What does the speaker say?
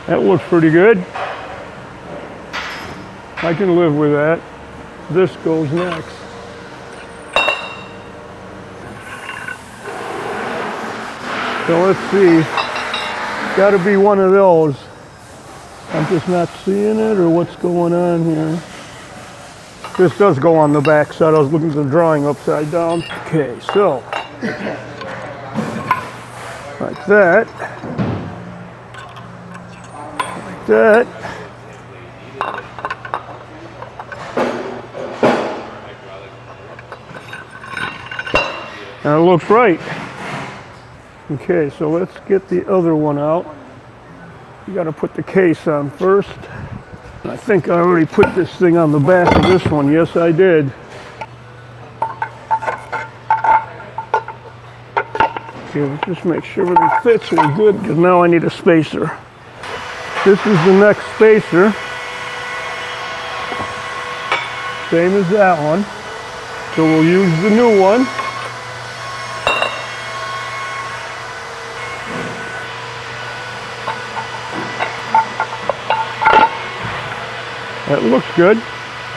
That looks pretty good. I can live with that. This goes next. So let's see. Got to be one of those. I'm just not seeing it, or what's going on here. This does go on the back side. I was looking at the drawing upside down. Okay, so like that. Like that. And it looks right. Okay, so let's get the other one out. You got to put the case on first. I think I already put this thing on the back of this one. Yes, I did. Okay, let's just make sure everything fits and good, because now I need a spacer. This is the next spacer. Same as that one. So we'll use the new one. That looks good.